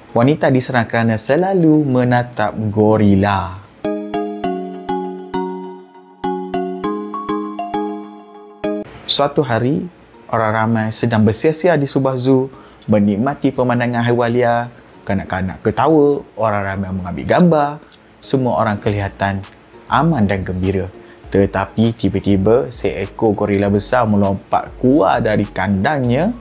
Wanita diserang kerana selalu menatap gorila. Suatu hari, orang ramai sedang bersia-sia di sebuah zoo, menikmati pemandangan haiwan liar. Kanak-kanak ketawa, orang ramai mengambil gambar. Semua orang kelihatan aman dan gembira. Tetapi tiba-tiba seekor gorila besar melompat keluar dari kandangnya,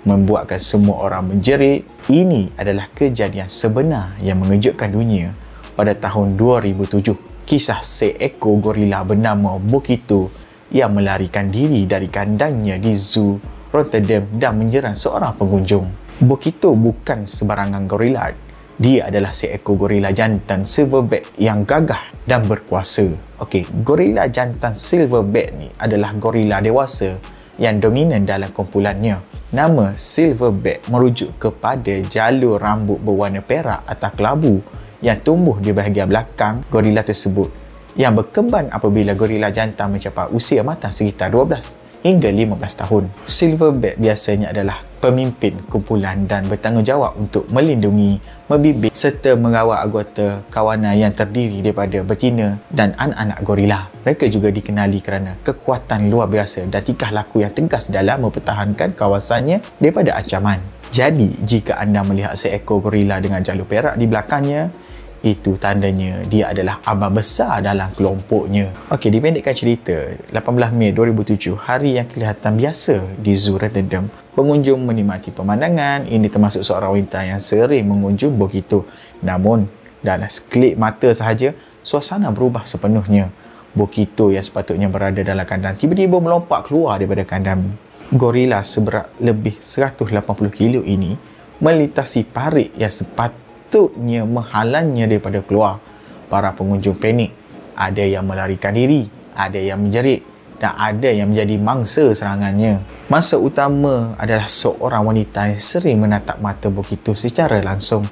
membuatkan semua orang menjerit. Ini adalah kejadian sebenar yang mengejutkan dunia pada tahun 2007. Kisah seekor gorila bernama Bokito yang melarikan diri dari kandangnya di Zoo Rotterdam dan menyerang seorang pengunjung. Bokito bukan sebarangan gorila. Dia adalah seekor gorila jantan silverback yang gagah dan berkuasa. Okey, gorila jantan silverback ni adalah gorila dewasa yang dominan dalam kumpulannya. Nama silverback merujuk kepada jalur rambut berwarna perak atau kelabu yang tumbuh di bahagian belakang gorila tersebut, yang berkembang apabila gorila jantan mencapai usia matang sekitar 12 hingga 15 tahun. Silverback biasanya adalah pemimpin kumpulan dan bertanggungjawab untuk melindungi, membimbing serta merawat anggota kawanan yang terdiri daripada betina dan anak-anak gorila. Mereka juga dikenali kerana kekuatan luar biasa dan tingkah laku yang tegas dalam mempertahankan kawasannya daripada ancaman. Jadi, jika anda melihat seekor gorila dengan jalur perak di belakangnya, itu tandanya dia adalah abang besar dalam kelompoknya. Okey, dipendekkan cerita, 18 Mei 2007, hari yang kelihatan biasa di Zoo Rotterdam. Pengunjung menikmati pemandangan. Ini termasuk seorang wanita yang sering mengunjung Bokito. Namun, dalam sekelip mata sahaja, suasana berubah sepenuhnya. Bokito yang sepatutnya berada dalam kandang tiba-tiba melompat keluar daripada kandang. Gorila seberat lebih 180 kilo ini melintasi parit yang sepatutnya menghalangnya daripada keluar. Para pengunjung panik. Ada yang melarikan diri, ada yang menjerit dan ada yang menjadi mangsa serangannya. Mangsa utama adalah seorang wanita yang sering menatap mata Bokito secara langsung.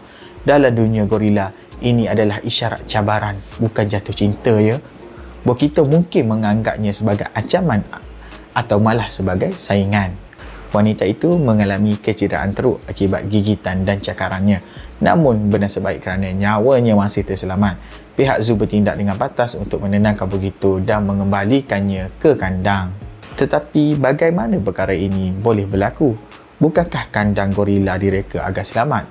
Dalam dunia gorila, ini adalah isyarat cabaran, bukan jatuh cinta ya. Bokito mungkin menganggapnya sebagai ancaman atau malah sebagai saingan. Wanita itu mengalami kecederaan teruk akibat gigitan dan cakarannya. Namun, bernasib baik kerana nyawanya masih terselamat. Pihak zoo bertindak dengan batas untuk menenangkan Bokito dan mengembalikannya ke kandang. Tetapi, bagaimana perkara ini boleh berlaku? Bukankah kandang gorila direka agar selamat?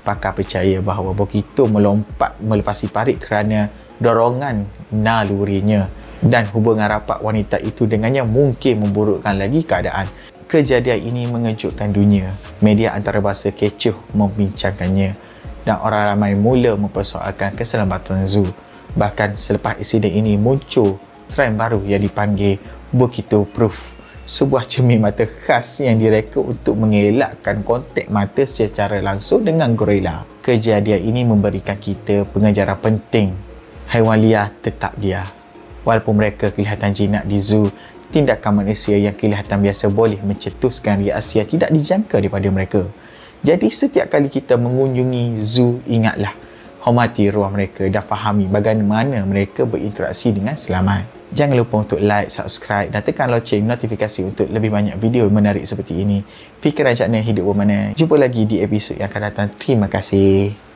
Pakar percaya bahawa Bokito melompat melepasi parit kerana dorongan nalurinya, dan hubungan rapat wanita itu dengannya mungkin memburukkan lagi keadaan. Kejadian ini mengejutkan dunia. Media antarabangsa kecoh membincangkannya dan orang ramai mula mempersoalkan keselamatan zoo. Bahkan selepas insiden ini muncul trend baru yang dipanggil Bokito Proof, sebuah cermin mata khas yang direka untuk mengelakkan kontak mata secara langsung dengan gorila. Kejadian ini memberikan kita pengajaran penting. Haiwan liar tetap liar. Walaupun mereka kelihatan jinak di zoo, tindakan manusia yang kelihatan biasa boleh mencetuskan reaksi yang tidak dijangka daripada mereka. Jadi setiap kali kita mengunjungi zoo, ingatlah, hormati ruang mereka dan fahami bagaimana mereka berinteraksi dengan selamat. Jangan lupa untuk like, subscribe dan tekan loceng notifikasi untuk lebih banyak video menarik seperti ini. Fikiran Cakna hidup bermakna. Jumpa lagi di episod yang akan datang. Terima kasih.